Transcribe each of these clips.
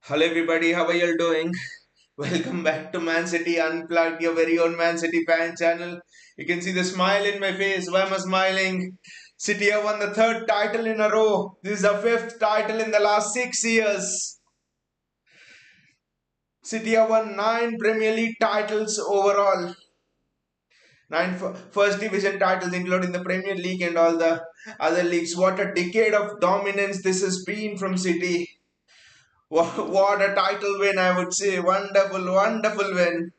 Hello everybody, how are you doing? Welcome back to Man City Unplugged, your very own Man City fan channel. You can see the smile in my face. Why am I smiling? City have won the third title in a row. This is the fifth title in the last 6 years. City have won 9 Premier League titles overall. First division titles, including the Premier League and all the other leagues. What a decade of dominance this has been from City. What a title win, I would say. Wonderful, wonderful win.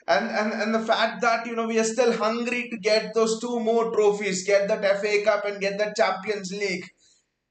And the fact that we are still hungry to get those two more trophies, get that FA Cup and get that Champions League.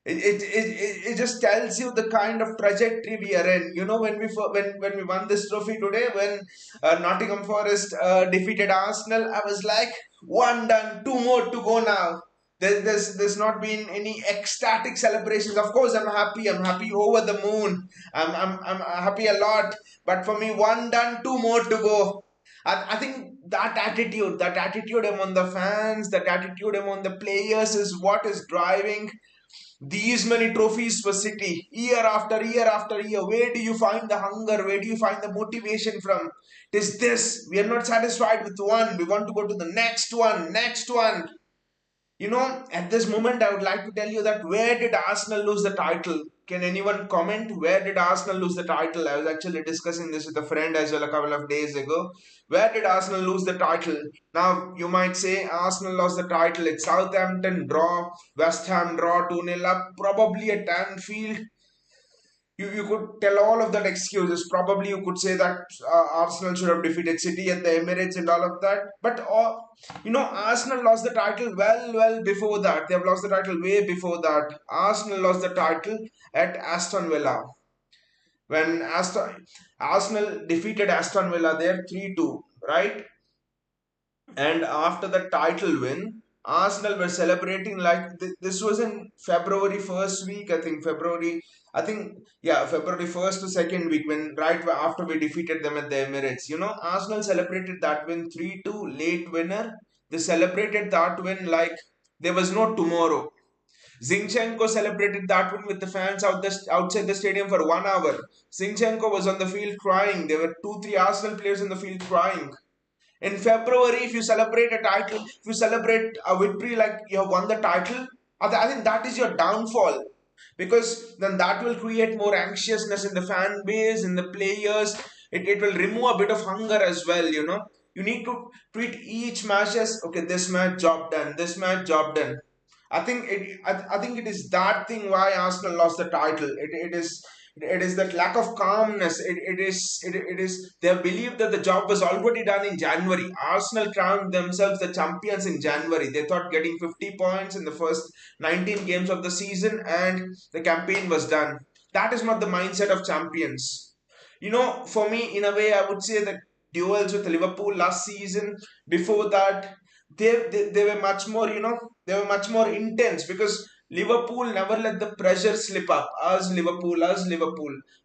It just tells you the kind of trajectory we are in. When we won this trophy today, when Nottingham Forest defeated Arsenal, I was like, one done, two more to go now. There's not been any ecstatic celebrations. Of course, I'm happy. I'm happy over the moon. I'm happy a lot. But for me, one done, two more to go. I think that attitude among the fans, that attitude among the players is what is driving these many trophies for City year after year after year. Where do you find the hunger? Where do you find the motivation from? It is this. We are not satisfied with one. We want to go to the next one, next one. At this moment, I would like to tell you that where did Arsenal lose the title? Can anyone comment? Where did Arsenal lose the title? I was actually discussing this with a friend as well a couple of days ago. Where did Arsenal lose the title? Now, you might say Arsenal lost the title. It's Southampton draw, West Ham draw 2-0 up, probably at Anfield. You could tell all of that excuses. Probably you could say that Arsenal should have defeated City at the Emirates and all of that. But Arsenal lost the title well before that. They have lost the title way before that. Arsenal lost the title at Aston Villa when Arsenal defeated Aston Villa there 3-2, right? And after the title win, Arsenal were celebrating like this was in February first week, I think February first to second week when right after we defeated them at the Emirates. Arsenal celebrated that win 3-2 late winner. They celebrated that win like there was no tomorrow. Zinchenko celebrated that win with the fans outside the stadium for 1 hour. Zinchenko was on the field crying. There were 2-3 Arsenal players in the field crying. In February, if you celebrate a title, if you celebrate a victory like you have won the title, I think that is your downfall. Because then that will create more anxiousness in the fan base, in the players. It will remove a bit of hunger as well. You need to treat each match as, okay, this match job done, this match job done. I think it is that thing why Arsenal lost the title. It is that lack of calmness. It is they believe that the job was already done in January. Arsenal crowned themselves the champions in January. They thought getting 50 points in the first 19 games of the season and the campaign was done. That is not the mindset of champions. For me, in a way, I would say that duels with Liverpool last season, before that, they were much more, they were much more intense because Liverpool never let the pressure slip up. Us Liverpool.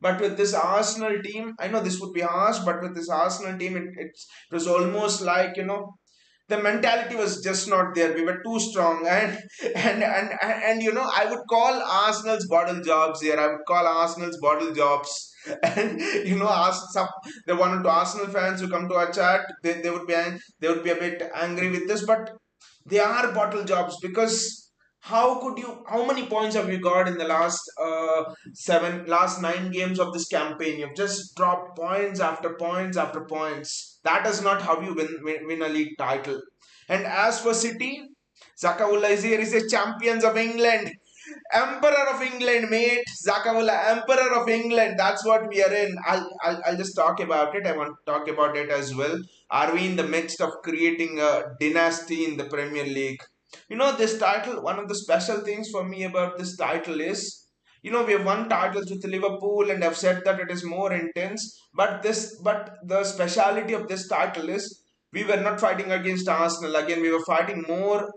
But with this Arsenal team, I know this would be harsh, but with this Arsenal team, it was almost like, the mentality was just not there. We were too strong, and I would call Arsenal's bottle jobs here. I would call Arsenal's bottle jobs. And ask some the one or two Arsenal fans who come to our chat, they would be a bit angry with this, but they are bottle jobs because how many points have you got in the last 9 games of this campaign? You've just dropped points after points after points. That is not how you win a league title. And as for City, Zakawullah is here. He says champions of England. Emperor of England, mate. Zakawullah, Emperor of England. That's what we are in. I'll just talk about it. I want to talk about it as well. Are we in the midst of creating a dynasty in the Premier League? This title, one of the special things for me about this title is, we have won titles with Liverpool and have said that it is more intense. But the speciality of this title is we were not fighting against Arsenal. Again, we were fighting more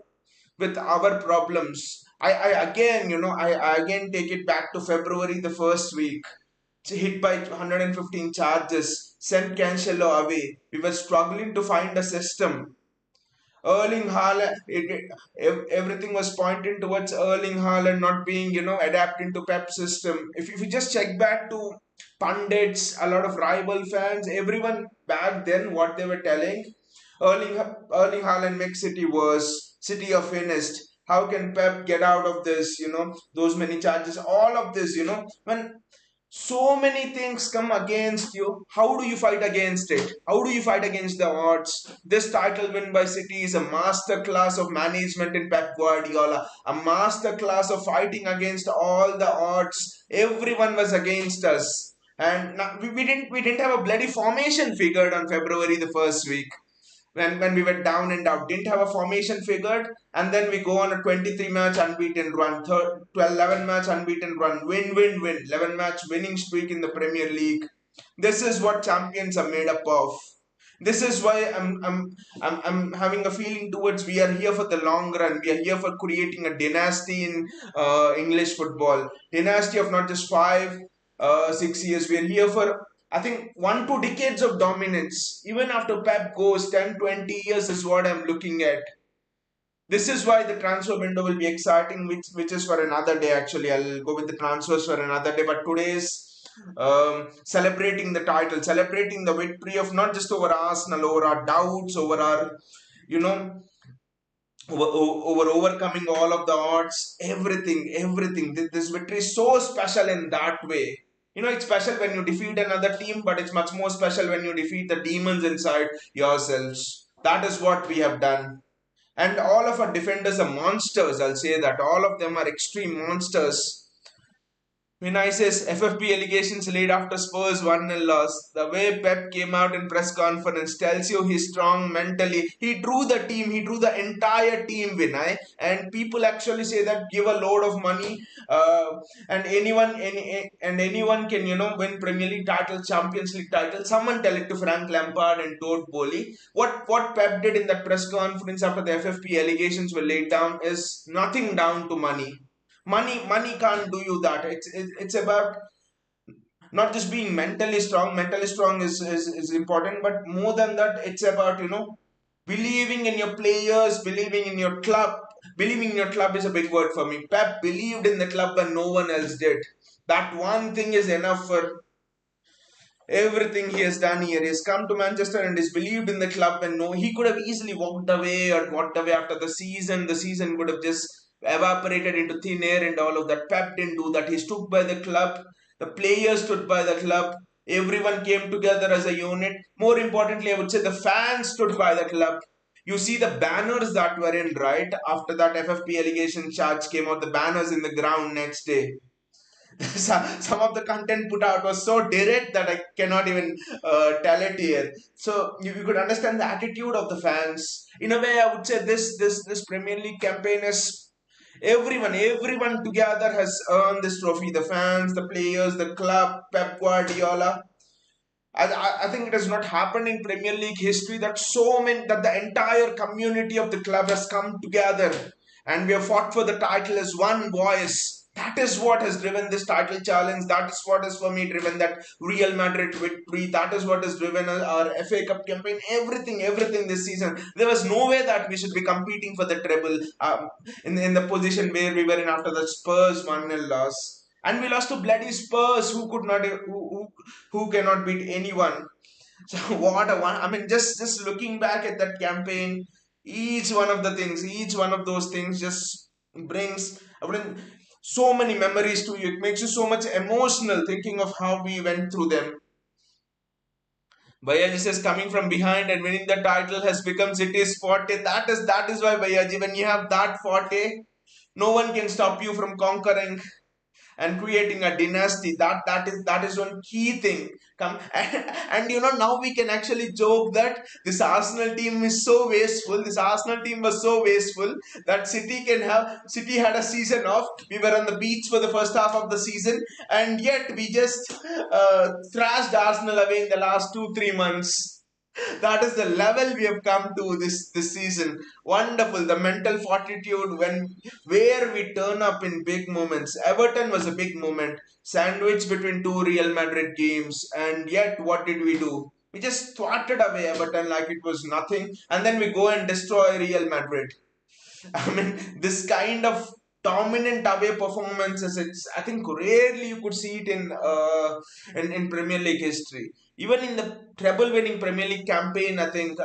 with our problems. I again, I again take it back to February the first week. Hit by 115 charges, sent Cancelo away. We were struggling to find a system. Erling Haaland, everything was pointing towards Erling Haaland not being, adapting to Pep's system. If you just check back to pundits, a lot of rival fans, everyone back then, what they were telling, Erling, Erling Haaland makes City worse, City are finished. How can Pep get out of this? Those many charges, all of this, when so many things come against you, how do you fight against it? How do you fight against the odds? This title win by City is a master class of management in Pep Guardiola, a master class of fighting against all the odds. Everyone was against us, and we didn't have a bloody formation figured on February the first week, when we were down and out, didn't have a formation figured, and then we go on a 23 match unbeaten run, 11 match unbeaten run, win, 11 match winning streak in the Premier League. This is what champions are made up of. This is why I'm having a feeling towards we are here for the long run. We are here for creating a dynasty in English football. Dynasty of not just 6 years. We are here for, I think, 1 2 decades of dominance. Even after Pep goes, 10 20 years is what I'm looking at. This is why the transfer window will be exciting, which is for another day. Actually, I'll go with the transfers for another day. But today's celebrating the title, celebrating the victory of not just over Arsenal, over our doubts, over our, you know, over overcoming all of the odds, everything. This victory is so special in that way. It's special when you defeat another team, but it's much more special when you defeat the demons inside yourselves. That is what we have done. And all of our defenders are monsters, I'll say that. All of them are extreme monsters. When I says FFP allegations laid after Spurs 1-0 loss, the way Pep came out in press conference tells you he's strong mentally. He drew the team, he drew the entire team, Vinay. And people actually say that give a load of money, and anyone can, win Premier League title, Champions League title. Someone tell it to Frank Lampard and Todd Bowley. What Pep did in that press conference after the FFP allegations were laid down is nothing down to money. Money can't do you that. It's about not just being mentally strong. Mentally strong is important, but more than that, it's about, believing in your players, believing in your club. Believing in your club is a big word for me. Pep believed in the club when no one else did. That one thing is enough for everything he has done here. He has come to Manchester and is believed in the club, and no, he could have easily walked away after the season. The season would have just evaporated into thin air and all of that. Pep didn't do that. He stood by the club. The players stood by the club. Everyone came together as a unit. More importantly, I would say the fans stood by the club. You see the banners that were in, right? After that FFP allegation charge came out, the banners in the ground next day. Some of the content put out was so direct that I cannot even tell it here. So you could understand the attitude of the fans. In a way, I would say this Premier League campaign is everyone together has earned this trophy. The fans, the players, the club, Pep Guardiola. I think it has not happened in Premier League history that the entire community of the club has come together and we have fought for the title as one voice. That is what has driven this title challenge. That is what has for me driven that Real Madrid victory. That is what has driven our FA Cup campaign. Everything this season. There was no way that we should be competing for the treble in the position where we were in after the Spurs 1-0 loss. And we lost to bloody Spurs, who could not, who cannot beat anyone. So what a one! I mean, just looking back at that campaign, each one of those things just brings, so many memories to you. It makes you so much emotional thinking of how we went through them. Bayaji says coming from behind and winning the title has become City's forte. That is why, Bayaji, when you have that forte, no one can stop you from conquering and creating a dynasty. That is one key thing. Come and now we can actually joke that this Arsenal team is so wasteful. This Arsenal team was so wasteful that City had a season off. We were on the beach for the first half of the season, and yet we just thrashed Arsenal away in the last 2 3 months. That is the level we have come to this season. Wonderful, the mental fortitude where we turn up in big moments. Everton was a big moment, sandwiched between two Real Madrid games, and yet what did we do? We just swatted away Everton like it was nothing, and then we go and destroy Real Madrid. I mean, this kind of dominant away performances, it's I think rarely you could see it in Premier League history. Even in the treble-winning Premier League campaign, I think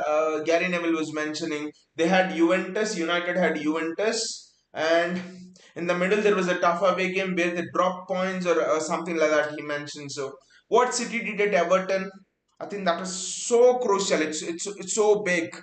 Gary Neville was mentioning they had Juventus, United had Juventus, and in the middle there was a tough away game where they dropped points or something like that. He mentioned. So, what City did at Everton, I think that was so crucial. It's so big.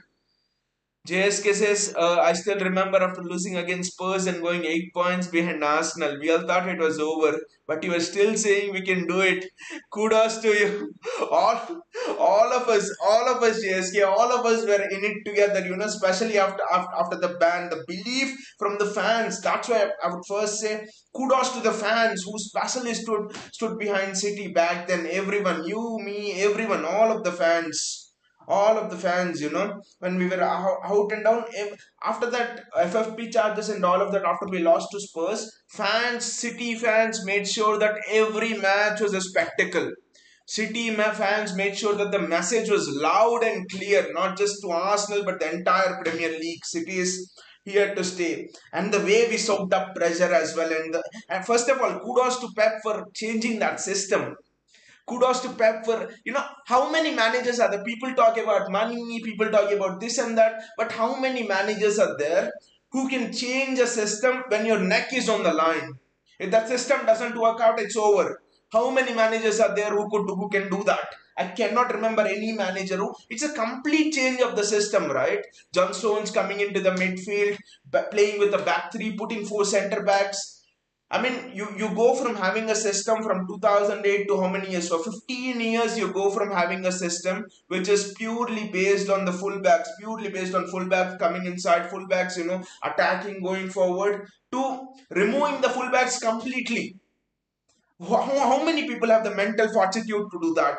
JSK says, I still remember after losing against Spurs and going 8 points behind Arsenal. We all thought it was over, but you were still saying we can do it. Kudos to you. All of us, JSK, all of us were in it together, especially after the ban, the belief from the fans. That's why I would first say kudos to the fans who specially stood behind City back then. Everyone, you, me, everyone, all of the fans, when we were out and down. After that, FFP charges and all of that, after we lost to Spurs, City fans made sure that every match was a spectacle. Fans made sure that the message was loud and clear, not just to Arsenal but the entire Premier League. City is here to stay, and the way we soaked up pressure as well. And first of all, kudos to Pep for changing that system. Kudos to Pep for, how many managers are there? People talk about money, people talk about this and that, but how many managers are there who can change a system when your neck is on the line? If that system doesn't work out, it's over. How many managers are there who can do that? I cannot remember any manager who. It's a complete change of the system, right? John Stones coming into the midfield, playing with the back three, putting four centre backs. I mean, you go from having a system from 2008 to how many years? So 15 years you go from having a system which is purely based on the fullbacks, purely based on fullbacks coming inside, fullbacks, attacking, going forward, to removing the fullbacks completely. How many people have the mental fortitude to do that?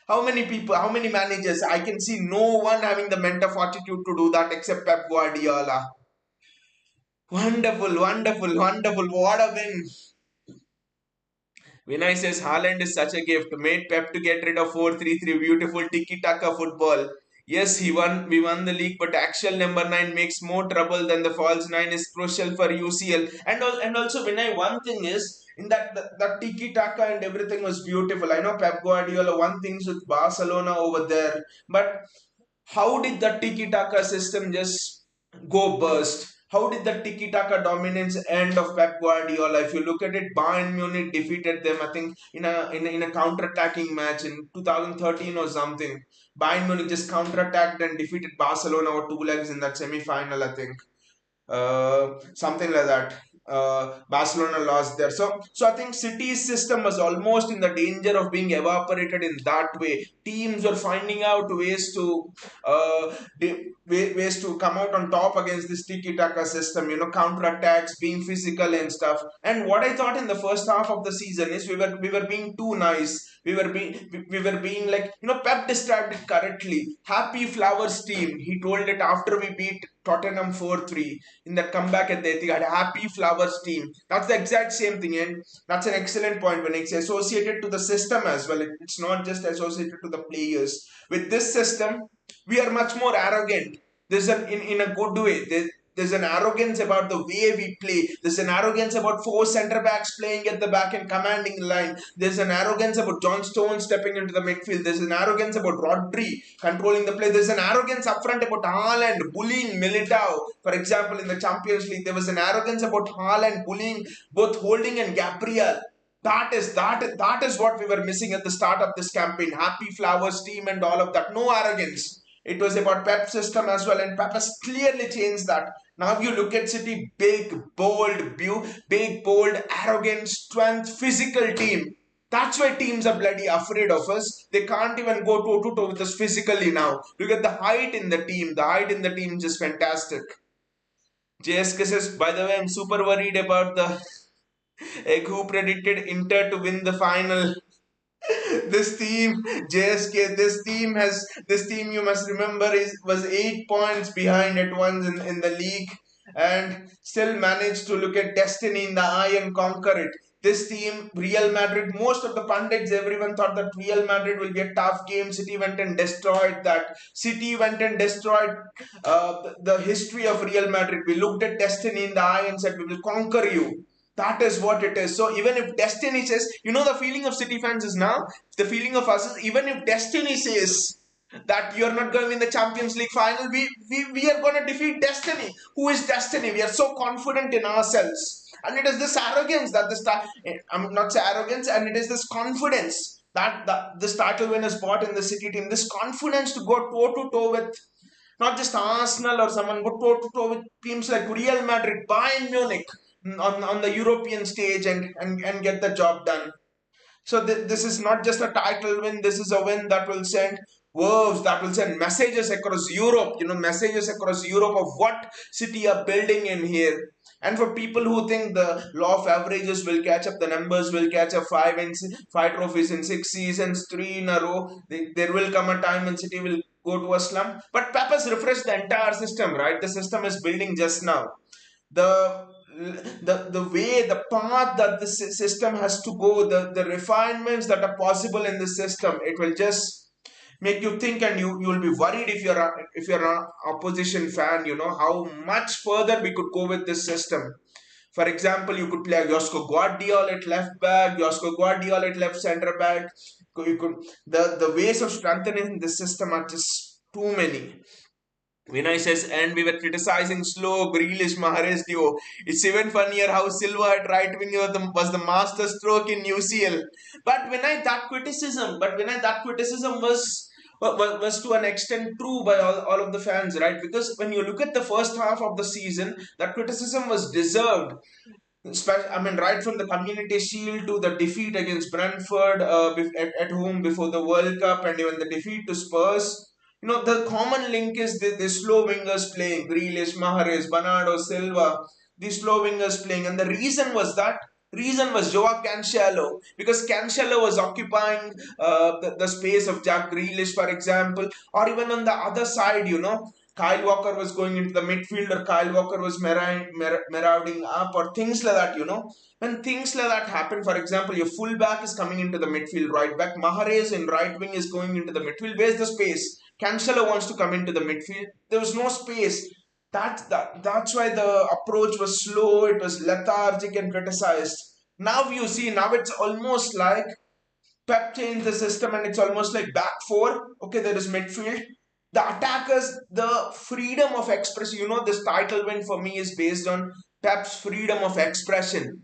How many people, how many managers? I can see no one having the mental fortitude to do that except Pep Guardiola. Wonderful, wonderful, wonderful. What a win. Vinay says Haaland is such a gift. Made Pep to get rid of 4-3-3. Beautiful tiki-taka football. Yes, he won. We won the league, but actual number 9 makes more trouble than the false 9 is crucial for UCL. And also, Vinay, one thing is in that tiki-taka and everything was beautiful. I know Pep Guardiola won things with Barcelona over there, but how did the tiki taka system just go burst? How did the tiki taka dominance end of Pep Guardiola? If you look at it, Bayern Munich defeated them, I think, in a counter attacking match in 2013 or something. Bayern Munich just counter attacked and defeated Barcelona over two legs in that semi final, I think. Something like that. Barcelona lost there. So I think City's system was almost in the danger of being evaporated in that way. Teams were finding out ways to come out on top against this tiki-taka system. Counter attacks, being physical and stuff. And what I thought in the first half of the season is we were being too nice. We were being like, Pep described it correctly. Happy Flowers team. He told it after we beat Tottenham 4-3 in that comeback at the Etihad. Happy Flowers team. That's the exact same thing, and that's an excellent point when it's associated to the system as well. It's not just associated to the players. With this system, we are much more arrogant. There's in a good way. There's an arrogance about the way we play. There's an arrogance about four centre backs playing at the back and commanding the line. There's an arrogance about John Stones stepping into the midfield. There's an arrogance about Rodri controlling the play. There's an arrogance up front about Haaland bullying Militao. For example, in the Champions League, there was an arrogance about Haaland bullying both Holding and Gabriel. That is what we were missing at the start of this campaign. Happy Flowers team and all of that. No arrogance. It was about Pep system as well, and Pep has clearly changed that. Now you look at City, big, bold, arrogant, strength, physical team. That's why teams are bloody afraid of us. They can't even go toe to toe with us physically now. Look at the height in the team. The height in the team is just fantastic. JSK says, by the way, I'm super worried about the egg who predicted Inter to win the final. This team, JSK, this team you must remember was 8 points behind at once in the league, and still managed to look at destiny in the eye and conquer it. This team, Real Madrid, most of the pundits, everyone thought that Real Madrid will be a tough game. City went and destroyed that. City went and destroyed the history of Real Madrid. We looked at destiny in the eye and said, we will conquer you. That is what it is. So even if destiny says, the feeling of City fans is now, the feeling of us is, even if destiny says that you're not going to win the Champions League final, we are going to defeat destiny. Who is destiny? We are so confident in ourselves. And it is this arrogance that I'm not say arrogance, and it is this confidence that this title win is bought in the City team. This confidence to go toe to toe with not just Arsenal or someone, but toe to toe with teams like Real Madrid, Bayern Munich on the European stage and get the job done. So this is not just a title win. This is a win that will send verbs, that will send messages across Europe. Messages across Europe of what City are building in here. And for people who think the law of averages will catch up, the numbers will catch up, five trophies in 6 seasons, three in a row. There will come a time when City will go to a slump. But Pep has refreshed the entire system, right? The system is building just now. The the way, the path that the system has to go, the refinements that are possible in the system, it will just make you think, and you will be worried if you're an opposition fan, how much further we could go with this system. For example, you could play Josko Guardiola at left back, Josko Guardiola at left centre back. You could the ways of strengthening the system are just too many. Vinay says, and we were criticizing slow Grealish Mahrez duo. It's even funnier how Silva at right wing was the master stroke in UCL. But Vinay, that criticism was to an extent true by all of the fans, right? Because when you look at the first half of the season, that criticism was deserved. I mean, right from the Community Shield to the defeat against Brentford at home before the World Cup, and even the defeat to Spurs. The common link is the slow wingers playing, Grealish, Mahrez, Bernardo Silva, the slow wingers playing. And the reason was Joao Cancelo, because Cancelo was occupying the space of Jack Grealish, for example, or even on the other side, Kyle Walker was going into the midfield, or Kyle Walker was marauding up, or things like that. When things like that happen, for example, your fullback is coming into the midfield, right back Mahrez in right wing is going into the midfield. Where's the space? Cancelo wants to come into the midfield. There was no space. That's why the approach was slow. It was lethargic and criticized. Now you see, now it's almost like Pep changed the system, and it's almost like back four. Okay, there is midfield. The attackers, the freedom of expression. This title win for me is based on Pep's freedom of expression.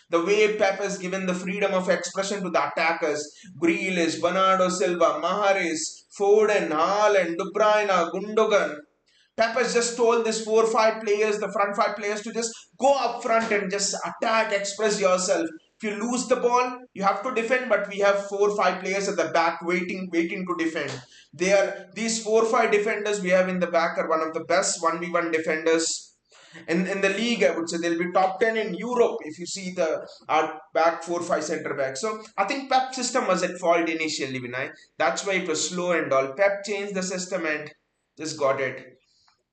The way Pep has given the freedom of expression to the attackers, Grealish, Bernardo Silva, Mahrez, Foden, Haaland, De Bruyne, Gundogan. Pep has just told this 4 or 5 players, the front 5 players, to just go up front and just attack, express yourself. If you lose the ball, you have to defend, but we have 4 or 5 players at the back waiting to defend. These 4 or 5 defenders we have in the back are one of the best 1v1 defenders in the league. I would say they'll be top 10 in Europe if you see our back 4 5 center back. So I think Pep system was at fault initially, Vinay. That's why it was slow and all. Pep changed the system and just got it.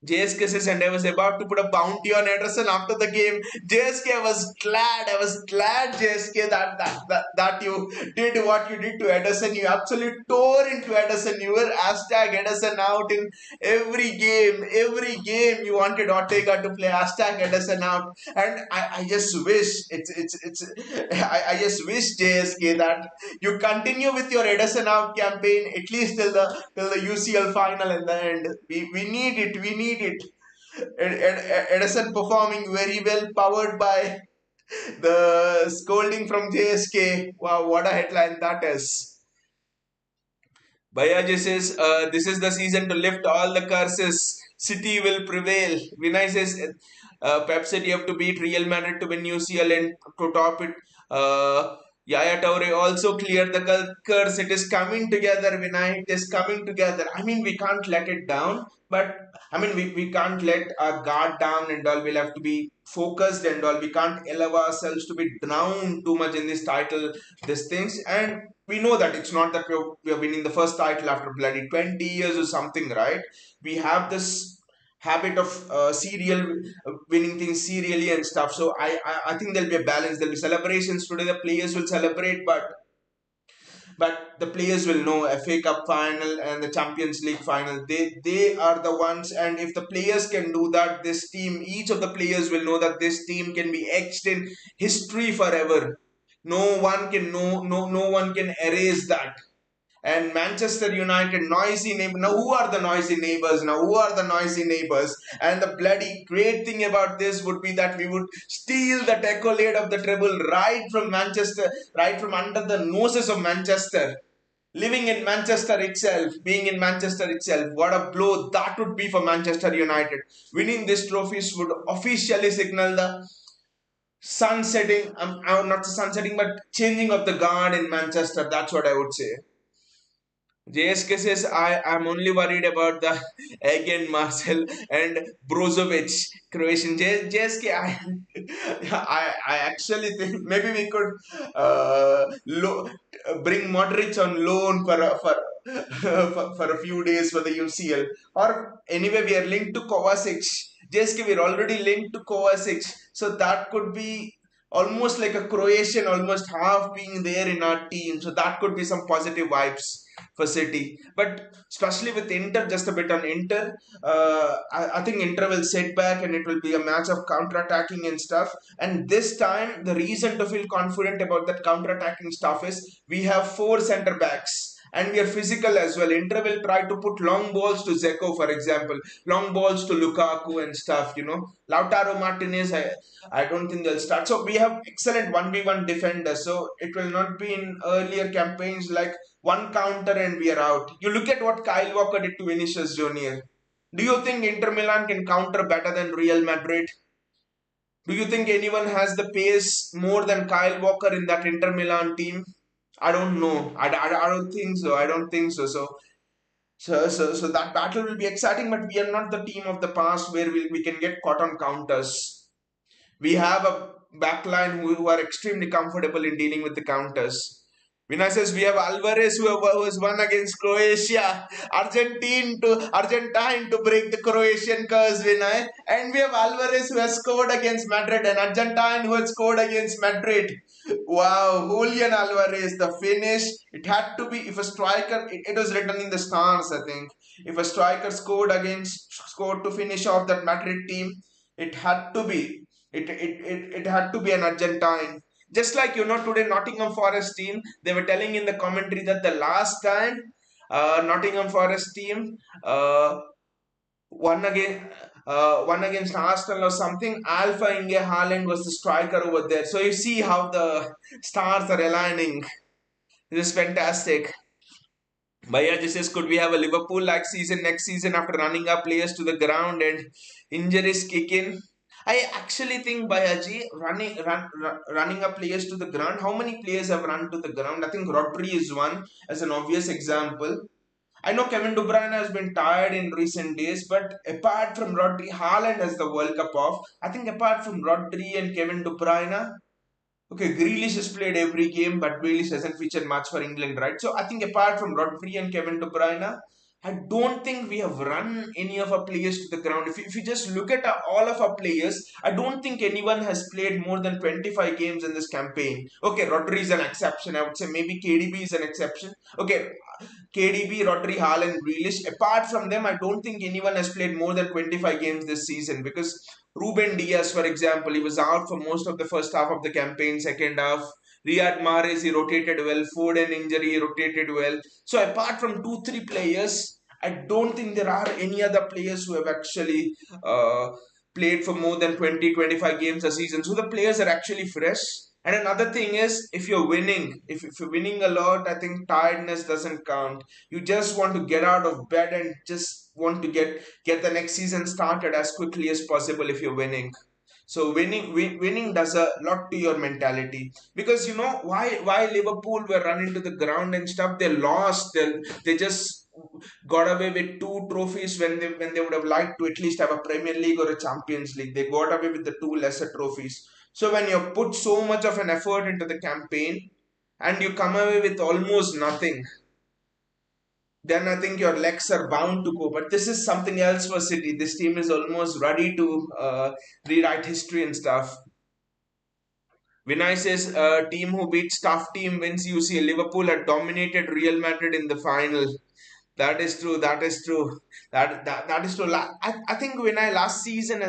JSK says, and I was about to put a bounty on Ederson after the game. JSK, I was glad, JSK, that you did what you did to Ederson. You absolutely tore into Ederson. You were hashtag Ederson out in every game. Every game you wanted Ortega to play hashtag Ederson out. And I just wish, I just wish, JSK, that you continue with your Ederson out campaign at least till the UCL final in the end. We need it. We need it. Edison performing very well, powered by the scolding from JSK. Wow, what a headline that is. Bayaji says, this is the season to lift all the curses. City will prevail. Vinay says, Pep said you have to beat Real Madrid to win UCL, and to top it, Yaya Toure also cleared the curse. It is coming together, Vinay. It is coming together. I mean, we can't let it down, but I mean, we can't let our guard down and all. We'll have to be focused and all. We can't allow ourselves to be drowned too much in this title, these things. And we know that it's not that we're winning the first title after bloody 20 years or something, right? We have this habit of serial winning things serially and stuff. So I think there'll be a balance. There'll be celebrations today. The players will celebrate, but the players will know FA Cup final and the Champions League final. They are the ones, and if the players can do that, this team, each of the players will know that this team can be etched in history forever. No one can erase that. And Manchester United, noisy neighbor. Now, who are the noisy neighbors? Now, who are the noisy neighbors? And the bloody great thing about this would be that we would steal the accolade of the treble right from Manchester, right from under the noses of Manchester. Living in Manchester itself, being in Manchester itself, what a blow that would be for Manchester United. Winning this trophies would officially signal the sunsetting, not the sunsetting, but changing of the guard in Manchester. That's what I would say. JSK says, I am only worried about the again Marcel and Brozovic Croatian. JSK, I actually think maybe we could bring Modric on loan for a few days for the UCL. Or anyway, we are linked to Kovacic. JSK, we're already linked to Kovacic. So that could be almost like a Croatian, almost half being there in our team. So that could be some positive vibes for City. But especially with Inter, just a bit on Inter, I think Inter will sit back and it will be a match of counter-attacking and stuff. And this time, the reason to feel confident about that counter-attacking stuff is we have four centre backs. And we are physical as well. Inter will try to put long balls to Zeko, for example, long balls to Lukaku and stuff. Lautaro Martinez, I don't think they'll start. So we have excellent 1v1 defenders. So it will not be in earlier campaigns like one counter and we are out. You look at what Kyle Walker did to Vinicius Junior. Do you think Inter Milan can counter better than Real Madrid? Do you think anyone has the pace more than Kyle Walker in that Inter Milan team? I don't know. I don't think so. I don't think so. So that battle will be exciting, but we are not the team of the past where we can get caught on counters. We have a backline who are extremely comfortable in dealing with the counters. Vinay says we have Alvarez who has won against Croatia, Argentine to break the Croatian curse, Vinay, and we have Alvarez who has scored against Madrid and Argentine who has scored against Madrid. Wow, Julian Alvarez, the finish. It had to be if a striker. It was written in the stars, I think. If a striker scored to finish off that Madrid team, it had to be. It had to be an Argentine. Just like today Nottingham Forest team, they were telling in the commentary that the last time Nottingham Forest team won again one against Arsenal or something, Alpha Inge Haaland was the striker over there. So you see how the stars are aligning. This is fantastic. Bhaiya just says, could we have a Liverpool-like season next season after running our players to the ground and injuries kick in? I actually think Bayaji running up players to the ground. How many players have run to the ground? I think Rodri is one as an obvious example. I know Kevin De Bruyne has been tired in recent days, but apart from Rodri, Haaland has the World Cup off. I think apart from Rodri and Kevin De Bruyne, okay, Grealish has played every game, but Grealish hasn't featured much for England, right? So I think apart from Rodri and Kevin De Bruyne, I don't think we have run any of our players to the ground. If you just look at all of our players, I don't think anyone has played more than 25 games in this campaign. Okay, Rodri is an exception. I would say maybe KDB is an exception. Okay, KDB, Rodri, Haaland, Grealish. Apart from them, I don't think anyone has played more than 25 games this season because Ruben Diaz, for example, he was out for most of the first half of the campaign, second half. Riyad Mahrez, he rotated well. Foden injury, he rotated well. So apart from 2, 3 players, I don't think there are any other players who have actually played for more than 20, 25 games a season. So the players are actually fresh. And another thing is, if you're winning, if you're winning a lot, I think tiredness doesn't count. You just want to get out of bed and just want to get the next season started as quickly as possible if you're winning. So winning does a lot to your mentality because why Liverpool were running to the ground and stuff. They lost. They just got away with 2 trophies when they would have liked to at least have a Premier League or a Champions League. They got away with the 2 lesser trophies. So when you put so much of an effort into the campaign and you come away with almost nothing, then I think your legs are bound to go. But this is something else for City. This team is almost ready to rewrite history and stuff. Vinay says, team who beats tough team wins. You see, Liverpool had dominated Real Madrid in the final. That is true. That is true. That is true. I think when I last season,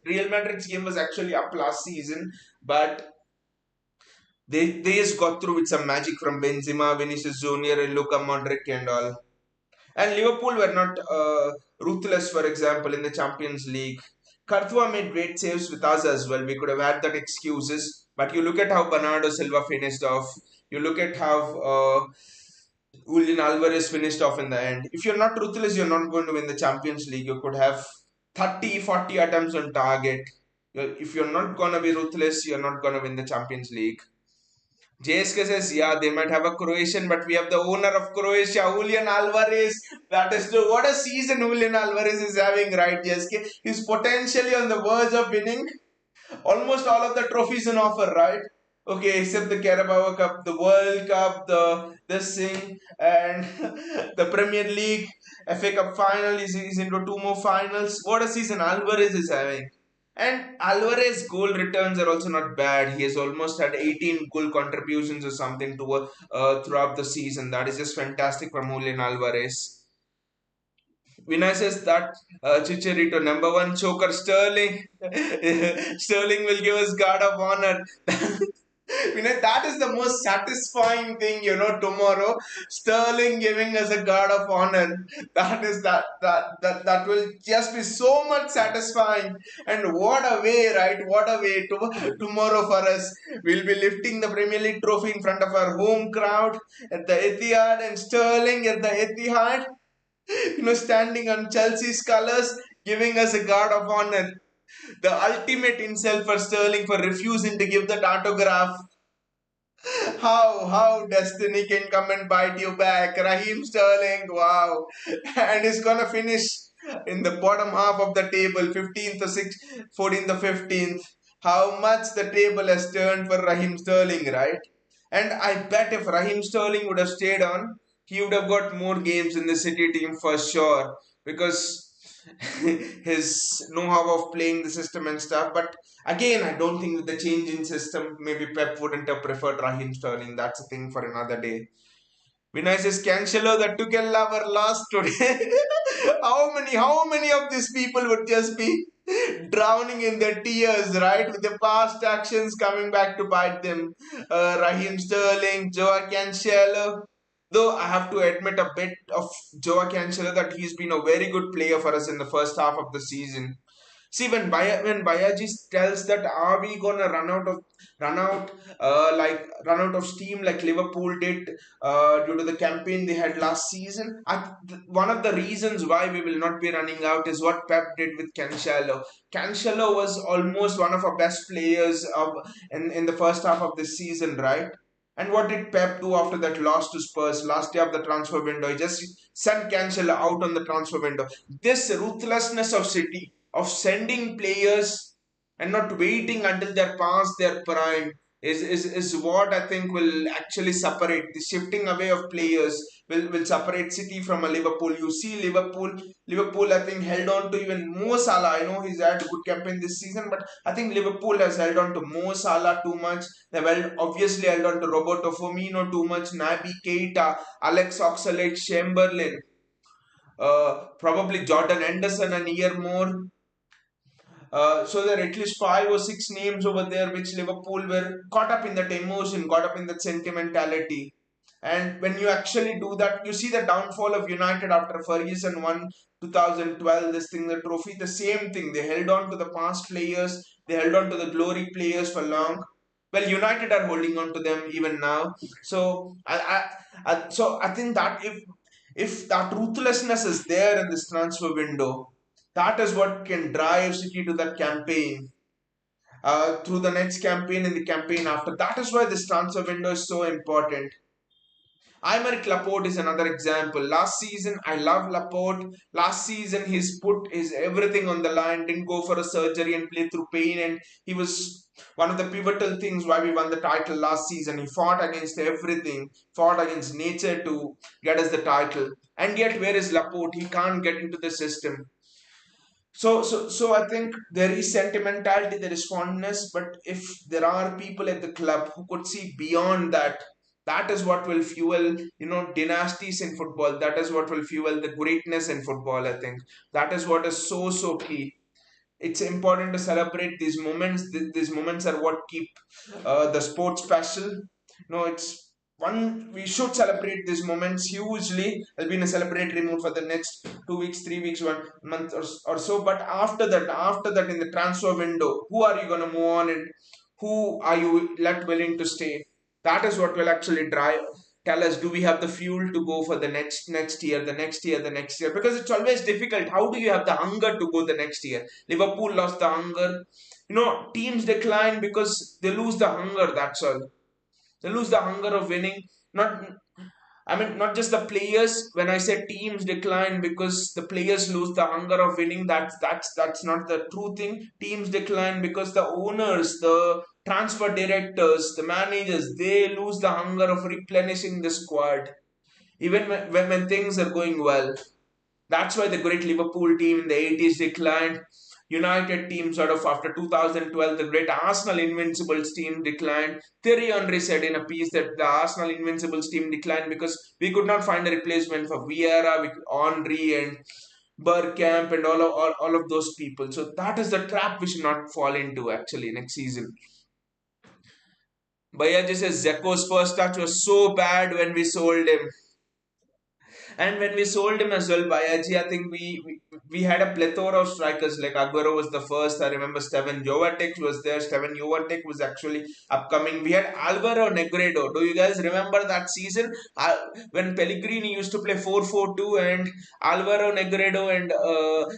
Real Madrid's game was actually up last season, but they just got through with some magic from Benzema, Vinicius Junior, and Luka Modric and all. And Liverpool were not ruthless, for example, in the Champions League. Courtois made great saves with us as well. We could have had that excuses, but you look at how Bernardo Silva finished off. You look at how Julian Alvarez finished off in the end. If you're not ruthless, you're not going to win the Champions League. You could have 30, 40 attempts on target. If you're not going to be ruthless, you're not going to win the Champions League. JSK says, yeah, they might have a Croatian, but we have the owner of Croatia, Julian Alvarez. That is true. What a season Julian Alvarez is having, right, JSK? He's potentially on the verge of winning almost all of the trophies in offer, right? Okay, except the Carabao Cup, the World Cup, the this thing, and the Premier League, FA Cup final. He's into two more finals. What a season Alvarez is having. And Alvarez goal returns are also not bad. He has almost had 18 goal contributions or something to throughout the season. That is just fantastic from Julian Alvarez. Vinay says that Chicharito, number one choker, Sterling. Sterling will give us guard of honor. Vinay, that is the most satisfying thing, tomorrow. Sterling giving us a guard of honor. That will just be so much satisfying. And what a way, right? What a way tomorrow for us. We'll be lifting the Premier League trophy in front of our home crowd at the Etihad, and Sterling at the Etihad, standing on Chelsea's colours, giving us a guard of honor. The ultimate insult for Sterling for refusing to give that autograph. How destiny can come and bite you back. Raheem Sterling, wow. And he's gonna finish in the bottom half of the table, 15th or 6th, 14th or 15th. How much the table has turned for Raheem Sterling, right? And I bet if Raheem Sterling would have stayed on, he would have got more games in the City team for sure, because his know-how of playing the system and stuff. But again, I don't think with the change in system, maybe Pep wouldn't have preferred Raheem Sterling. That's a thing for another day. Vinay says, Cancelo, the Tuchel lover, lost today. how many of these people would just be drowning in their tears, right? With the past actions coming back to bite them. Raheem Sterling, Joao Cancelo. Though I have to admit a bit of Joao Cancelo that he's been a very good player for us in the first half of the season. See, when Bayaji tells that are we gonna run out of steam like Liverpool did due to the campaign they had last season. One of the reasons why we will not be running out is what Pep did with Cancelo. Cancelo was almost one of our best players in the first half of this season, right? And what did Pep do after that loss to Spurs last day of the transfer window? He just sent Cancelo out on the transfer window. This ruthlessness of City, of sending players and not waiting until they're past their prime, is what I think will actually separate. The shifting away of players will separate City from a Liverpool. You see Liverpool I think held on to even Mo Salah. I know he's had a good campaign this season, but I think Liverpool has held on to Mo Salah too much. They've obviously held on to Roberto Firmino too much, Naby Keita, Alex Oxlade-Chamberlain, probably Jordan Henderson a year more. So there are at least 5 or 6 names over there which Liverpool were caught up in that emotion, caught up in that sentimentality. And when you actually do that, you see the downfall of United after Ferguson won 2012, this thing, the trophy, the same thing. They held on to the past players, they held on to the glory players for long. Well, United are holding on to them even now. So I think that if that ruthlessness is there in this transfer window, that is what can drive City to that campaign. Through the next campaign and the campaign after. That is why this transfer window is so important. Aymeric Laporte is another example. Last season, I love Laporte. Last season, he's put his everything on the line, didn't go for a surgery and play through pain, and he was one of the pivotal things why we won the title last season. He fought against everything, fought against nature to get us the title. And yet, where is Laporte? He can't get into the system. So I think there is sentimentality, there is fondness, but if there are people at the club who could see beyond that, that is what will fuel, dynasties in football. That is what will fuel the greatness in football. I think that is what is so key. It's important to celebrate these moments. These moments are what keep the sport special. It's one we should celebrate these moments hugely. I'll be in a celebratory mood for the next 2 weeks, 3 weeks, 1 month or so. But after that, in the transfer window, who are you gonna move on and who are you left willing to stay? That is what will actually drive tell us, do we have the fuel to go for the next year, the next year, because it's always difficult. How do you have the hunger to go the next year? Liverpool lost the hunger. Teams decline because they lose the hunger. That's all. They lose the hunger of winning. Not, I mean, not just the players. When I say teams decline because the players lose the hunger of winning, that's not the true thing. Teams decline because the owners, the transfer directors, the managers, they lose the hunger of replenishing the squad. Even when things are going well. That's why the great Liverpool team in the 80s declined. United team sort of after 2012, the great Arsenal Invincibles team declined. Thierry Henry said in a piece that the Arsenal Invincibles team declined because we could not find a replacement for Vieira, Henry, and Bergkamp, and all of those people. So that is the trap we should not fall into actually next season. Bayaji says Zeko's first touch was so bad when we sold him. And when we sold him as well, Bayaji, I think we had a plethora of strikers. Like Aguero was the first. I remember Steven Jovetic was there. Steven Jovetic was actually upcoming. We had Alvaro Negredo. Do you guys remember that season? When Pellegrini used to play 4-4-2 and Alvaro Negredo and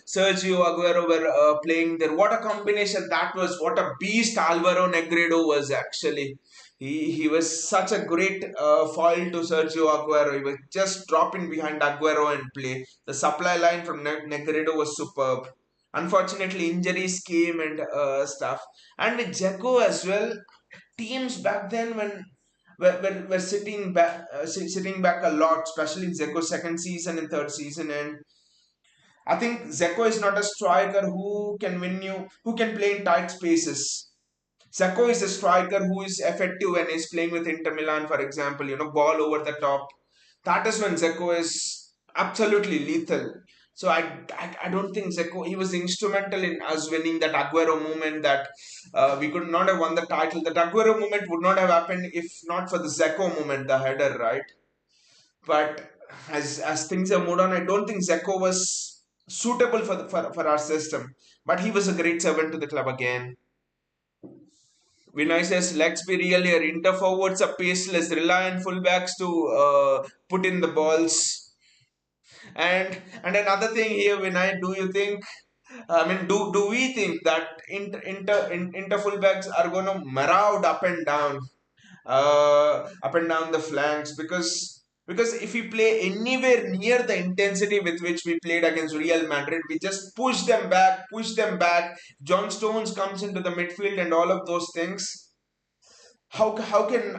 Sergio Aguero were playing there. What a combination that was. What a beast Alvaro Negredo was actually. He was such a great foil to Sergio Aguero. He was just dropping behind Aguero and play. The supply line from Negredo was superb. Unfortunately, injuries came and stuff. And with Dzeko as well, teams back then when were sitting back a lot, especially in Dzeko's second season and third season. And I think Dzeko is not a striker who can win you, who can play in tight spaces. Sacco is a striker who is effective when he's playing with Inter Milan, for example, ball over the top. That is when Zeko is absolutely lethal. So I don't think Zeko, he was instrumental in us winning that Aguero moment that we could not have won the title. That Aguero moment would not have happened if not for the Zeko moment, the header, right? But as things have moved on, I don't think Zeko was suitable for our system. But he was a great servant to the club again. Vinay says, let's be real here. Inter forwards are paceless. Rely on fullbacks to put in the balls. And another thing here, Vinay, do you think? I mean, do we think that inter fullbacks are going to maraud up and down the flanks because if we play anywhere near the intensity with which we played against Real Madrid, we just push them back. John Stones comes into the midfield and all of those things. How can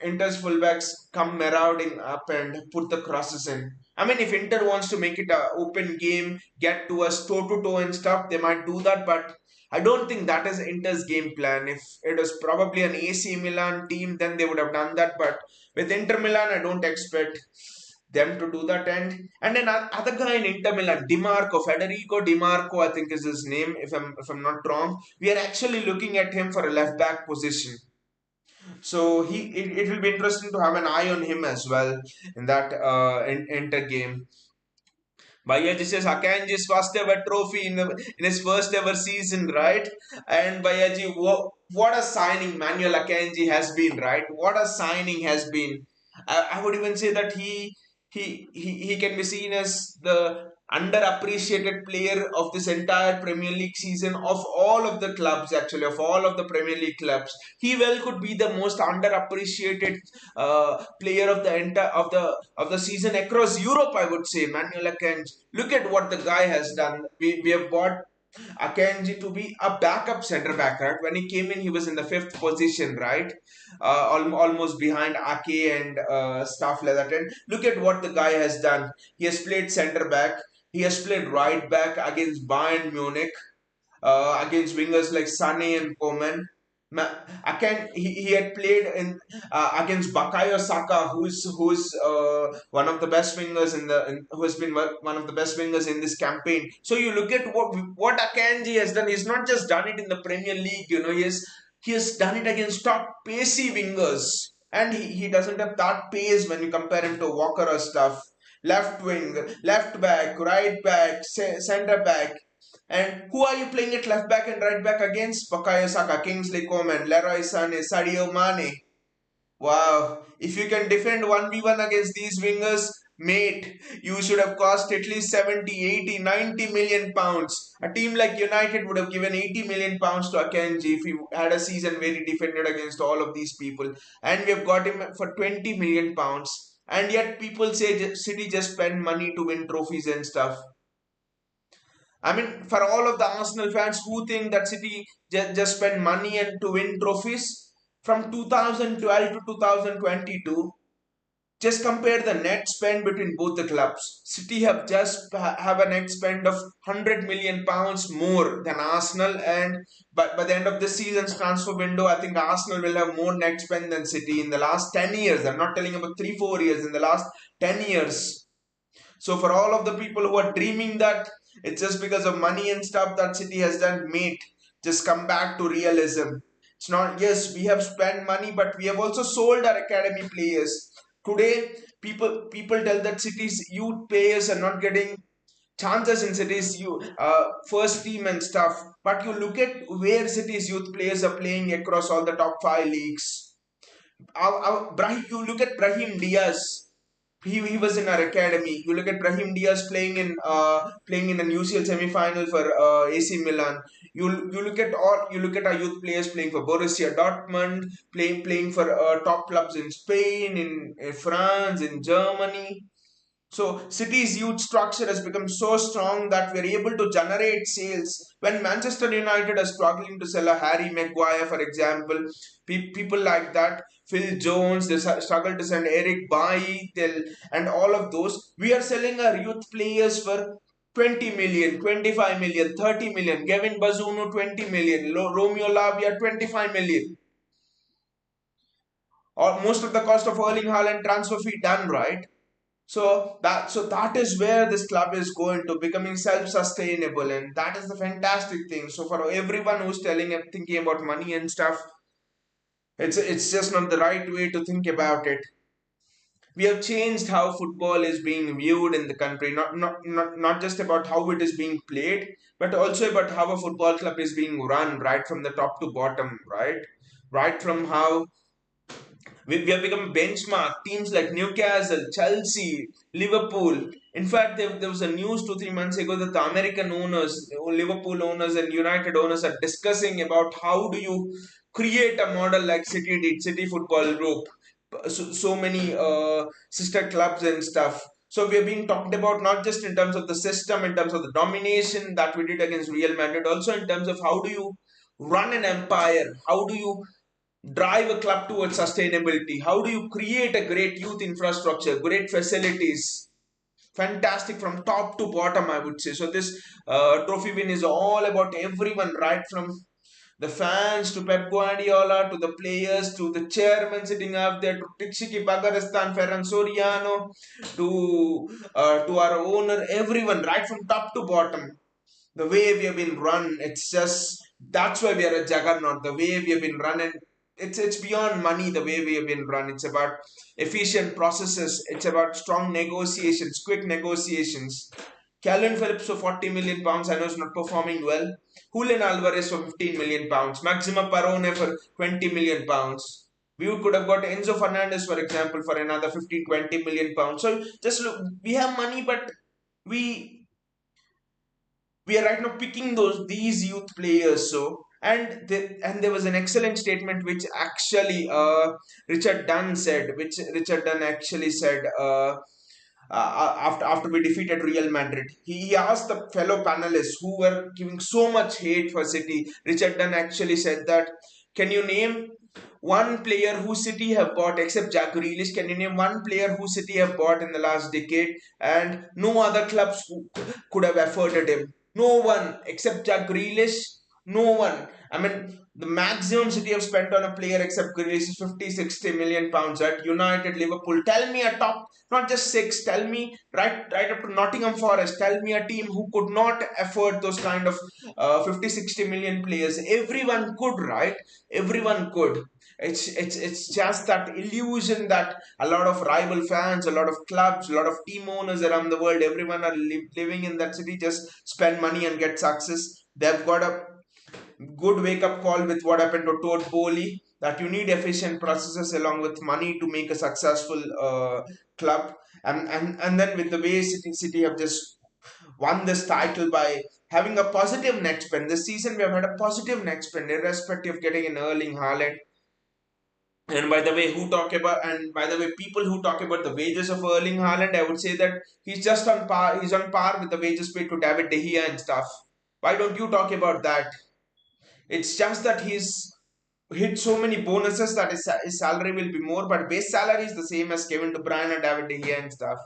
Inter's fullbacks come marauding up and put the crosses in? I mean, if Inter wants to make it a open game, get to us toe to toe and stuff, they might do that. But I don't think that is Inter's game plan. If it was probably an AC Milan team, then they would have done that. But with Inter Milan, I don't expect them to do that. And then other guy in Inter Milan, Federico Di Marco, I think is his name, if I'm not wrong. We are actually looking at him for a left back position. So it will be interesting to have an eye on him as well in that Inter game. Bayaji says Akanji's first ever trophy in his first ever season, right? And Bayaji, what a signing Manuel Akanji has been, right? What a signing has been. I would even say that he can be seen as the underappreciated player of this entire Premier League season of all of the clubs, actually of all of the Premier League clubs. He well could be the most underappreciated player of the entire of the season across Europe, I would say. Manuel Akanji. Look at what the guy has done. We have bought Akanji to be a backup centre back, right? When he came in, he was in the fifth position, right? Almost behind Ake and stuff like that. And look at what the guy has done. He has played centre back. He has played right back against Bayern Munich, against wingers like Sane and Coman. He had played in against Bakayo Saka, who's one of the best wingers who has been one of the best wingers in this campaign. So you look at what Akanji has done. He's not just done it in the Premier League. He has done it against top pacey wingers, and he doesn't have that pace when you compare him to Walker or stuff. Left wing, left back, right back, centre back. And who are you playing at left back and right back against? Bukayo Saka, Kingsley Coman, Leroy Sané, Sadio Mane. Wow. If you can defend 1v1 against these wingers, mate, you should have cost at least 70, 80, 90 million pounds. A team like United would have given 80 million pounds to Akanji if he had a season where he defended against all of these people. And we have got him for 20 million pounds. And yet people say City just spend money to win trophies and stuff. I mean, for all of the Arsenal fans who think that City just spend money and to win trophies, from 2012 to 2022, just compare the net spend between both the clubs. City have just have a net spend of 100 million pounds more than Arsenal, and by the end of this season's transfer window, I think Arsenal will have more net spend than City in the last 10 years. I'm not telling about 3-4 years, in the last 10 years. So for all of the people who are dreaming that it's just because of money and stuff that City has done, mate, just come back to realism. It's not, yes, we have spent money, but we have also sold our academy players. Today, people tell that City's youth players are not getting chances in City's first team and stuff. But you look at where City's youth players are playing across all the top five leagues. You look at Brahim Diaz. He was in our academy. You look at Brahim Diaz playing in an UCL semi-final for AC Milan. You look at our youth players playing for Borussia Dortmund, playing for top clubs in Spain, in France, in Germany. So City's youth structure has become so strong that we're able to generate sales. When Manchester United are struggling to sell a Harry Maguire, for example, people like that, Phil Jones, they struggle to sell Eric Bailly, and all of those. We are selling our youth players for 20 million, 25 million, 30 million. Gavin Bazunu 20 million, Romeo Lavia 25 million. Or most of the cost of Erling Haaland transfer fee done, right? So that is where this club is going to becoming self-sustainable, and that is the fantastic thing. So for everyone who's thinking about money and stuff, it's just not the right way to think about it. We have changed how football is being viewed in the country, not just about how it is being played, but also about how a football club is being run right from the top to bottom, right from how we have become benchmark teams like Newcastle, Chelsea, Liverpool. In fact, there was a news 2-3 months ago that the American owners, Liverpool owners and United owners are discussing about how do you create a model like City did, City Football Group. So many sister clubs and stuff. So we are being talked about not just in terms of the system, in terms of the domination that we did against Real Madrid, also in terms of how do you run an empire, how do you drive a club towards sustainability? How do you create a great youth infrastructure, great facilities? Fantastic from top to bottom, I would say. So this trophy win is all about everyone, right from the fans to Pep Guardiola to the players to the chairman sitting up there to Tikshiki Bagaristan, Ferran Soriano to our owner, everyone, right from top to bottom. The way we have been run, it's just that's why we are a juggernaut. The way we have been run, and it's beyond money. The way we have been run, it's about efficient processes. It's about strong negotiations, quick negotiations. Calvin Phillips for 40 million pounds. I know is not performing well. Julian Alvarez for 15 million pounds. Maxima Parone for 20 million pounds. We could have got Enzo Fernandez, for example, for another 15, 20 million pounds. So just look, we have money, but we we are right now picking these youth players. So and there was an excellent statement which actually Richard Dunn said, which Richard Dunn actually said. After we defeated Real Madrid, he asked the fellow panelists who were giving so much hate for City. Richard Dunn actually said that, "Can you name one player who City have bought except Jack Grealish? Can you name one player who City have bought in the last decade and no other clubs who could have afforded him? No one except Jack Grealish. No one. I mean, the maximum City have spent on a player except Grealish is 50, 60 million pounds at United, Liverpool. Tell me a top, not just six. Tell me right up to Nottingham Forest. Tell me a team who could not afford those kind of 50, 60 million players. Everyone could, right? Everyone could. It's just that illusion that a lot of rival fans, a lot of clubs, a lot of team owners around the world, everyone are living in that city, just spend money and get success. They've got a good wake up call with what happened to Todd Bowley, that you need efficient processes along with money to make a successful club. And then with the way City have just won this title by having a positive net spend. This season we have had a positive net spend, irrespective of getting an Erling Haaland. And by the way, people who talk about the wages of Erling Haaland, I would say that he's just on par. He's on par with the wages paid to David De Gea and stuff. Why don't you talk about that? It's just that he's hit so many bonuses that his salary will be more, but base salary is the same as Kevin De Bruyne and David De Gea and stuff.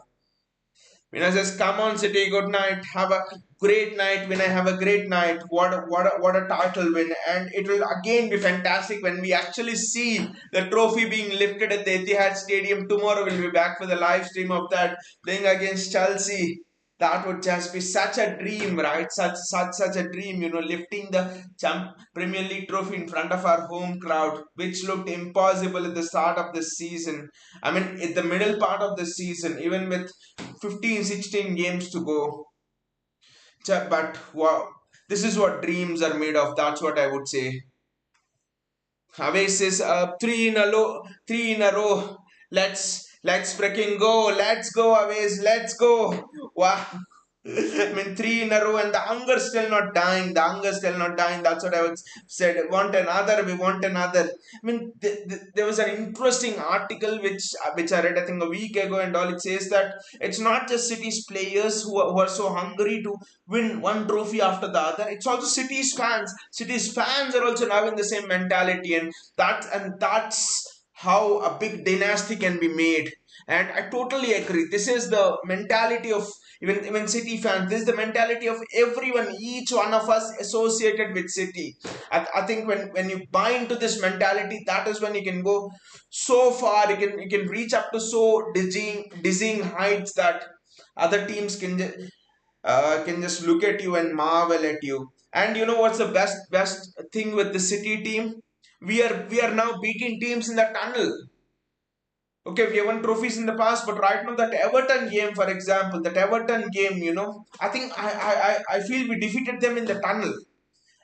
Vinay says, "Come on, City, good night. Have a great night. Vinay, have a great night. What a title win. And it will again be fantastic when we actually see the trophy being lifted at the Etihad Stadium. Tomorrow we'll be back for the live stream of that, playing against Chelsea. That would just be such a dream, right? Such a dream, lifting the Premier League trophy in front of our home crowd, which looked impossible at the start of this season. I mean, in the middle part of the season, even with 15, 16 games to go. But wow, this is what dreams are made of. That's what I would say. Away says three in a row. Let's freaking go. Let's go, Aways. Let's go. Wow. I mean, three in a row, and the hunger's still not dying. The hunger's still not dying. That's what I would said. Want another? We want another. I mean, there was an interesting article which I read, I think, a week ago, and all it says that it's not just City's players who are so hungry to win one trophy after the other. It's also City's fans. City's fans are also now in the same mentality, and that's how a big dynasty can be made. And I totally agree. This is the mentality of even City fans. This is the mentality of everyone, each one of us associated with City. I think when you buy into this mentality, that is when you can go so far. You can reach up to so dizzying heights that other teams can just look at you and marvel at you. And you know what's the best thing with the City team? We are now beating teams in the tunnel. Okay, we have won trophies in the past, but right now that Everton game, for example, that Everton game, I think I feel we defeated them in the tunnel.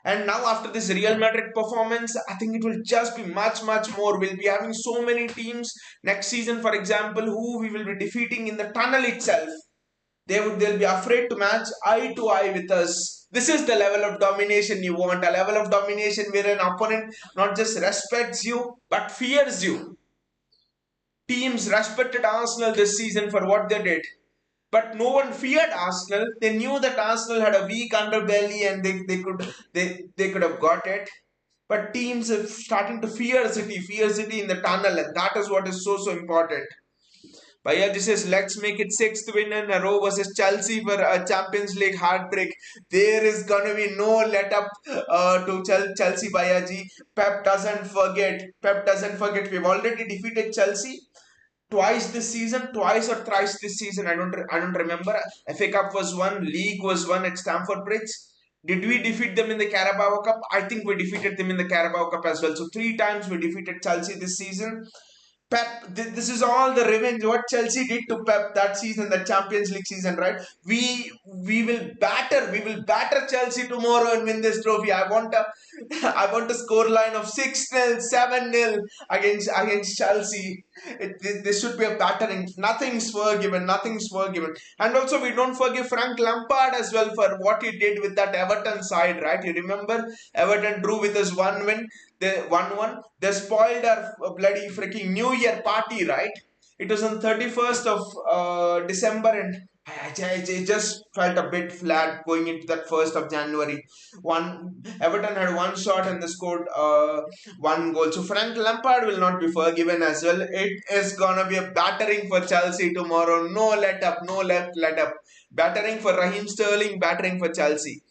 And now after this Real Madrid performance, I think it will just be much more. We'll be having so many teams next season, for example, who we will be defeating in the tunnel itself. They'll be afraid to match eye to eye with us. This is the level of domination you want. A level of domination where an opponent not just respects you but fears you. Teams respected Arsenal this season for what they did. But no one feared Arsenal. They knew that Arsenal had a weak underbelly and they could have got it. But teams are starting to fear City in the tunnel, and that is what is so important. Bayaji says, let's make it sixth win in a row versus Chelsea for a Champions League heartbreak. There is gonna be no let up to Chelsea, Bayaji. Pep doesn't forget. Pep doesn't forget. We've already defeated Chelsea twice this season, twice or thrice this season. I don't remember. FA Cup was won, League was won at Stamford Bridge. Did we defeat them in the Carabao Cup? I think we defeated them in the Carabao Cup as well. So three times we defeated Chelsea this season. Pep, this is all the revenge what Chelsea did to Pep that season, the Champions League season, right? We will batter Chelsea tomorrow and win this trophy. I want a I want a score line of 6-0, 7-0 against Chelsea. This should be a battering. Nothing's forgiven. Nothing's forgiven. And also we don't forgive Frank Lampard as well for what he did with that Everton side, right? You remember Everton drew with us 1 win. They 1-1. They spoiled our bloody freaking New Year party, right? It was on 31st of December, and I just felt a bit flat going into that 1st of January. One Everton had one shot and they scored one goal. So Frank Lampard will not be forgiven as well. It is gonna be a battering for Chelsea tomorrow. No let up, no let up. Battering for Raheem Sterling, battering for Chelsea.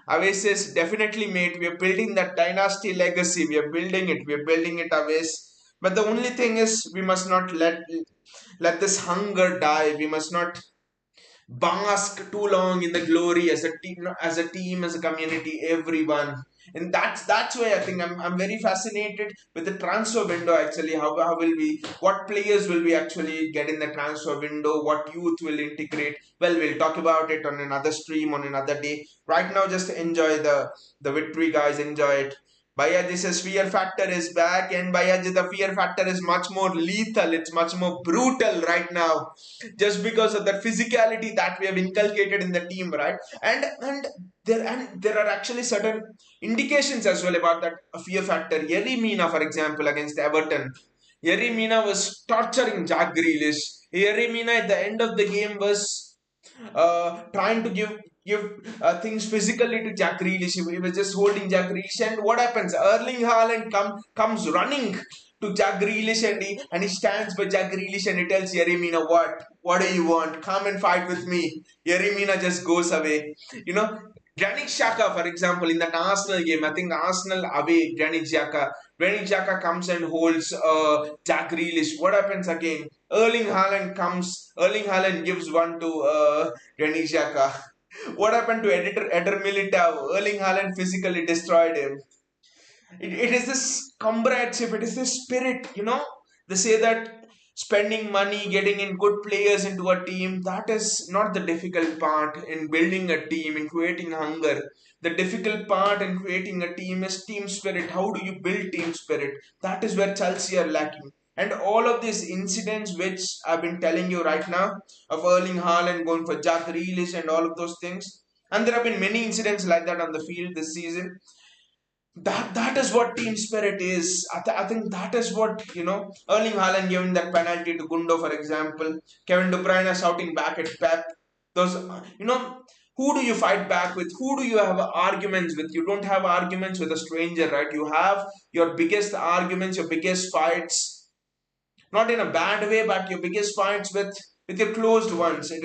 Aves says, definitely, mate. We are building that dynasty legacy. We are building it. We are building it, Aves. But the only thing is, we must not let this hunger die. We must not bask too long in the glory as a team, as a community, everyone. And that's why I think I'm very fascinated with the transfer window. Actually, how will we, what players will we actually get in the transfer window, what youth will integrate? Well, we'll talk about it on another stream on another day. Right now, just enjoy the victory, guys. Enjoy it. Bayaj says fear factor is back, and Bayaj, the fear factor is much more lethal. It's much more brutal right now, just because of that physicality that we have inculcated in the team, right? And there are actually certain indications as well about that fear factor. Yerry Mina, for example, against Everton, Yerry Mina was torturing Jack Grealish. Yerry Mina at the end of the game was trying to give things physically to Jack Grealish. He was just holding Jack Grealish, and what happens? Erling Haaland comes running to Jack Grealish, and he stands by Jack Grealish and he tells Yeremina, what do you want? Come and fight with me. Yeremina just goes away. You know, Granit Xhaka, for example, in that Arsenal game, I think Arsenal away, Granit Xhaka. Granit Xhaka comes and holds Jack Grealish. What happens again? Erling Haaland gives one to Granit Xhaka. What happened to Eder Militao? Erling Haaland physically destroyed him. It is this comradeship, it is this spirit, They say that spending money, getting in good players into a team, that is not the difficult part in building a team, in creating hunger. The difficult part in creating a team is team spirit. How do you build team spirit? That is where Chelsea are lacking. And all of these incidents which I've been telling you right now, of Erling Haaland going for Jack Grealish and all of those things, and there have been many incidents like that on the field this season. That is what team spirit is. I think that is what Erling Haaland giving that penalty to Gundo, for example. Kevin De Bruyne shouting back at Pep. Those who do you fight back with? Who do you have arguments with? You don't have arguments with a stranger, right? You have your biggest arguments, your biggest fights, not in a bad way, but your biggest fights with your closed ones. It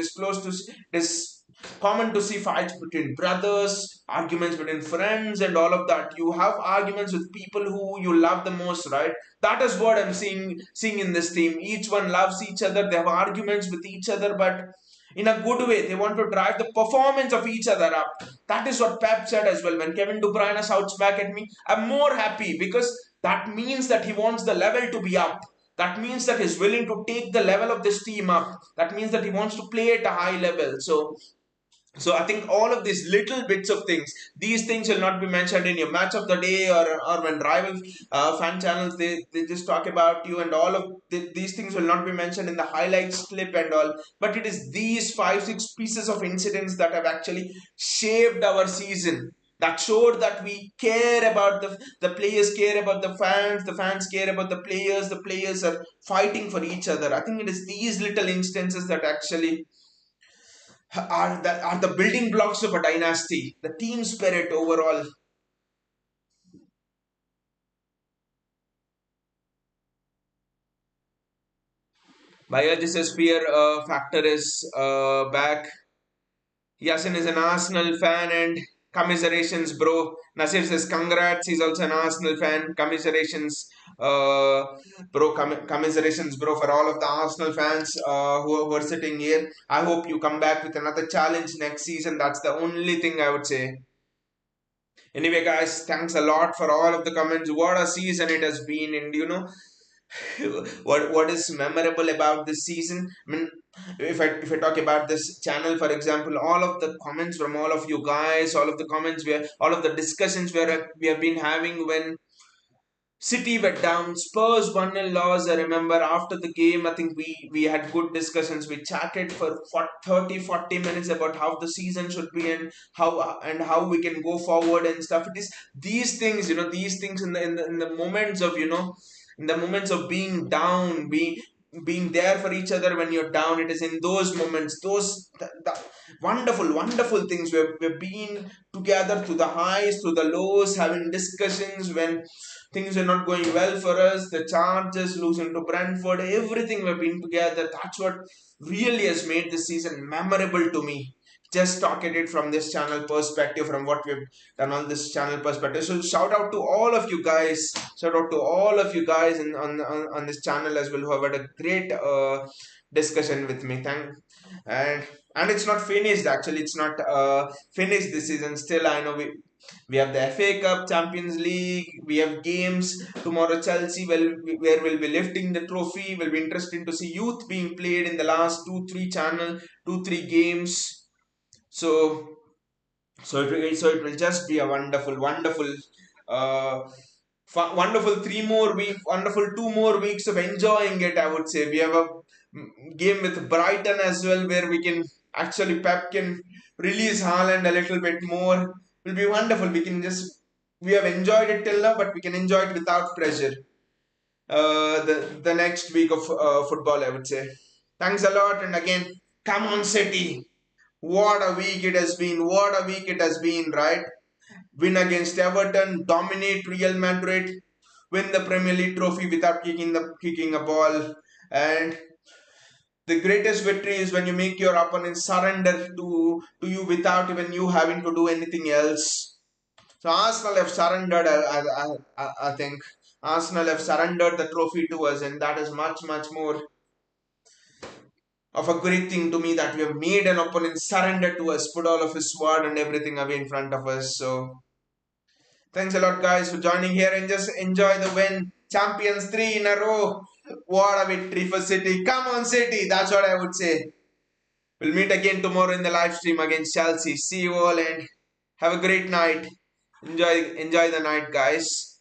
is common to see fights between brothers, arguments between friends, and all of that. You have arguments with people who you love the most, right? That is what I'm seeing in this team. Each one loves each other. They have arguments with each other, but in a good way. They want to drive the performance of each other up. That is what Pep said as well. When Kevin De Bruyne shouts back at me, I'm more happy because that means that he wants the level to be up. That means that he's willing to take the level of this team up. That means that he wants to play at a high level. So I think all of these little bits of things, these things will not be mentioned in your match of the day, or when rival fan channels they just talk about you, and all of these things will not be mentioned in the highlights clip and all. But it is these 5-6 pieces of incidents that have actually shaped our season. That showed that we care about the players, care about the fans care about the players are fighting for each other. I think it is these little instances that actually are the building blocks of a dynasty, the team spirit overall. Biology's fear factor is back. Yasin is an Arsenal fan and commiserations, bro. Nasir says congrats. He's also an Arsenal fan. Commiserations, commiserations, bro, for all of the Arsenal fans who are sitting here. I hope you come back with another challenge next season. That's the only thing I would say. Anyway, guys, thanks a lot for all of the comments. What a season it has been, and what is memorable about this season? I mean, if I talk about this channel, for example, all of the comments from all of you guys, all of the comments where all of the discussions where we have been having when City were down, Spurs 1-0 loss. I remember after the game, I think we had good discussions. We chatted for 30-40 minutes about how the season should be and how we can go forward and stuff. It is these things, these things in the moments of, in the moments of being down, being there for each other when you're down. It is in those moments, the wonderful, wonderful things. We've been together through the highs, through the lows, having discussions when things are not going well for us, the Chargers losing to Brentford, everything we've been together. That's what really has made this season memorable to me. Just talking it from this channel perspective, from what we've done on this channel perspective. So shout out to all of you guys. Shout out to all of you guys on this channel as well who have had a great discussion with me. And and it's not finished actually. It's not finished this season. Still, I know we have the FA Cup, Champions League. We have games tomorrow. Chelsea, where we'll be lifting the trophy. Will be interesting to see youth being played in the last 2-3 games. So it will just be a wonderful, wonderful, uh, wonderful 3 more weeks, wonderful 2 more weeks of enjoying it. I would say we have a game with Brighton as well, where we can actually Pep can release Haaland a little bit more. Will be wonderful. We have enjoyed it till now, but we can enjoy it without pressure. The next week of football, I would say. Thanks a lot, and again, come on, City. What a week it has been. What a week it has been, right? Win against Everton, dominate Real Madrid, win the Premier League trophy without kicking a ball. And the greatest victory is when you make your opponent surrender to you without even you having to do anything else. So Arsenal have surrendered. I think Arsenal have surrendered the trophy to us, and that is much, much more of a great thing to me that we have made an opponent surrender to us, put all of his sword and everything away in front of us. So thanks a lot, guys, for joining here and just enjoy the win. Champions 3 in a row. What a victory for City. Come on, City. That's what I would say. We'll meet again tomorrow in the live stream against Chelsea. See you all and have a great night. Enjoy the night, guys.